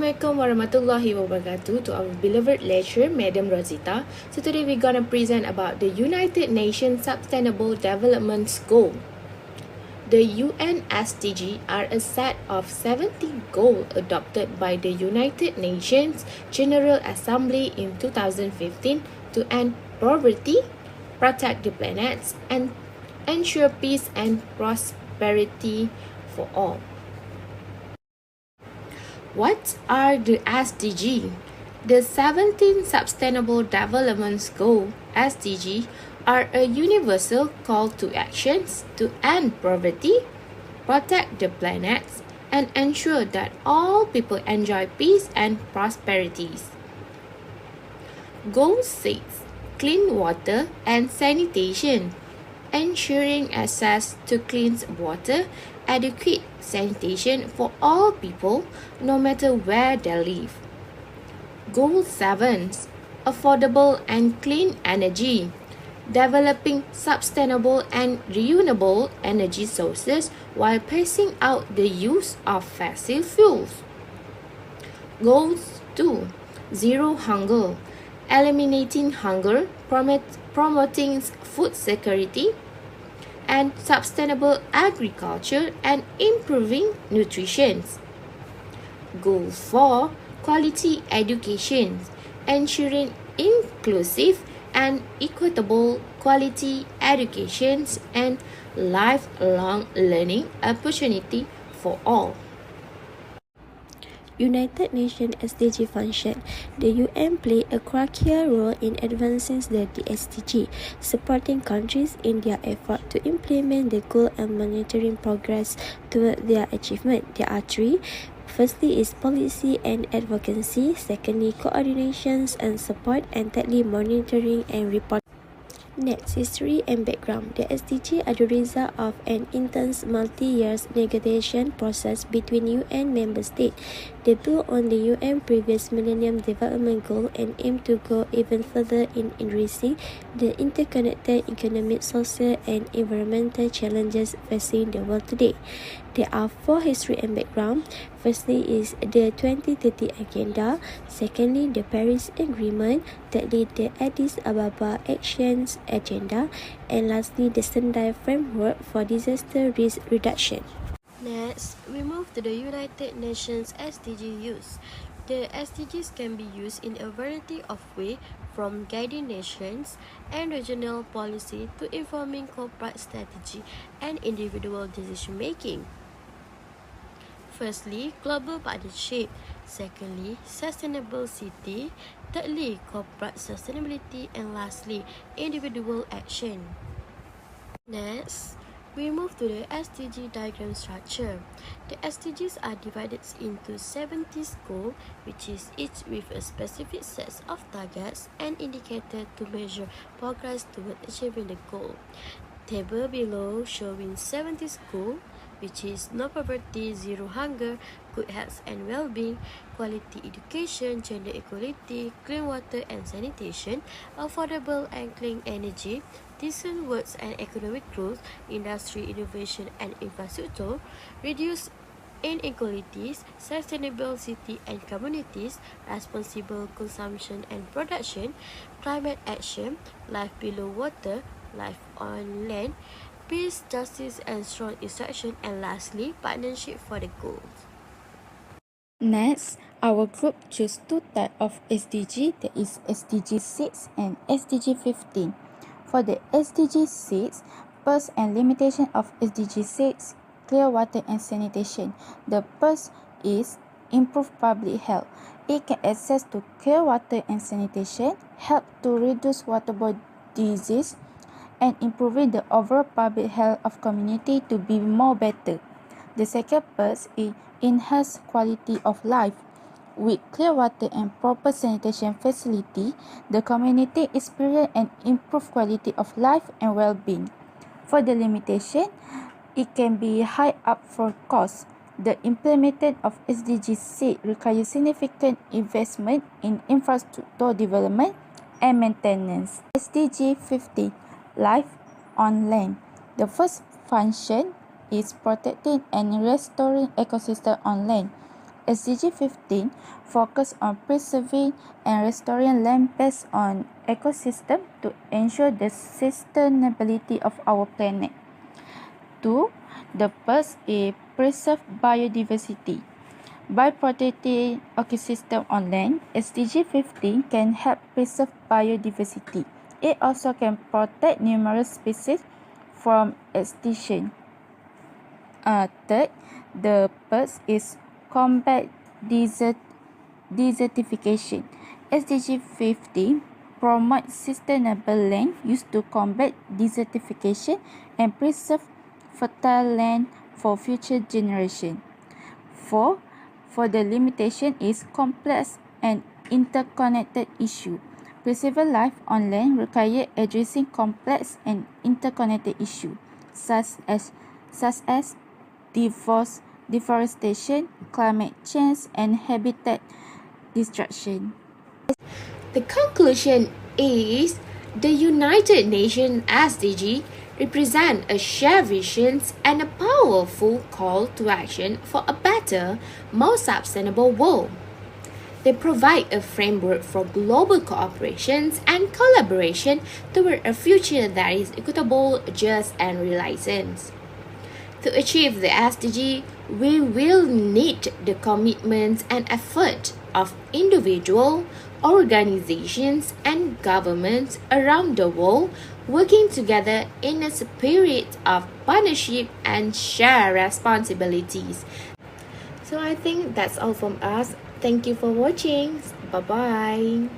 Assalamualaikum warahmatullahi wabarakatuh to our beloved lecturer, Madam Rosita. So today we're gonna present about the United Nations Sustainable Development Goal. The UN SDG are a set of 70 goals adopted by the United Nations General Assembly in 2015 to end poverty, protect the planet, and ensure peace and prosperity for all. What are the SDG? The 17 Sustainable Development Goals (SDG) are a universal call to actions to end poverty, protect the planet, and ensure that all people enjoy peace and prosperity. Goal 6: Clean water and sanitation, ensuring access to clean water, adequate sanitation for all people, no matter where they live. Goal 7: Affordable and clean energy, developing sustainable and renewable energy sources while phasing out the use of fossil fuels. Goal 2: Zero hunger, eliminating hunger, promoting food security, and sustainable agriculture and improving nutrition. Goal 4: Quality education, ensuring inclusive and equitable quality education and lifelong learning opportunity for all. United Nations SDG function. The UN play a crucial role in advancing the SDG, supporting countries in their effort to implement the goal and monitoring progress toward their achievement. There are three. Firstly is policy and advocacy, secondly coordinations and support, and thirdly monitoring and reporting. Next, history and background. The SDG are the result of an intense multi-year negotiation process between UN member states. They build on the UN previous Millennium Development Goal and aim to go even further in addressing the interconnected economic, social, and environmental challenges facing the world today. There are four history and background. Firstly is the 2030 Agenda, secondly the Paris Agreement, thirdly the Addis Ababa Actions Agenda, and lastly the Sendai Framework for Disaster Risk Reduction. Next, we move to the United Nations SDG use. The SDGs can be used in a variety of ways, from guiding nations and regional policy to informing corporate strategy and individual decision making. Firstly, global partnership. Secondly, sustainable city. Thirdly, corporate sustainability. And lastly, individual action. Next, we move to the SDG diagram structure. The SDGs are divided into 70 goals, which is each with a specific set of targets and indicators to measure progress toward achieving the goal. Table below showing 70 goals, which is no poverty, zero hunger, good health and well-being, quality education, gender equality, clean water and sanitation, affordable and clean energy, decent works and economic growth, industry, innovation and infrastructure, reduce inequalities, sustainable city and communities, responsible consumption and production, climate action, life below water, life on land, peace, justice, and strong instruction, and lastly, partnership for the goals. Next, our group chose two types of SDG, that is SDG 6 and SDG 15. For the SDG 6, purpose and limitation of SDG 6, clear water and sanitation. The purpose is improve public health. It can access to clear water and sanitation, help to reduce waterborne disease, and improving the overall public health of community to be more better. The second purpose is enhance quality of life. With clear water and proper sanitation facility, the community experience and improve quality of life and well-being. For the limitation, it can be high upfront cost. The implementation of SDG 6 requires significant investment in infrastructure development and maintenance. SDG 15, life on land. The first function is protecting and restoring ecosystem on land. SDG 15 focus on preserving and restoring land based on ecosystem to ensure the sustainability of our planet. 2. The first is preserve biodiversity. By protecting ecosystem on land, SDG 15 can help preserve biodiversity. It also can protect numerous species from extinction. Third, the first is combat desertification. SDG 15 promotes sustainable land use to combat desertification and preserve fertile land for future generations. 4. For the limitation is complex and interconnected issue. Preserving life on land requires addressing complex and interconnected issues such as deforestation, climate change, and habitat destruction. The conclusion is the United Nations SDG represent a shared vision and a powerful call to action for a better, more sustainable world. They provide a framework for global cooperation and collaboration toward a future that is equitable, just, and resilient. To achieve the SDG, we will need the commitment and effort of individuals, organizations, and governments around the world working together in a spirit of partnership and shared responsibilities. So I think that's all from us. Thank you for watching. Bye-bye.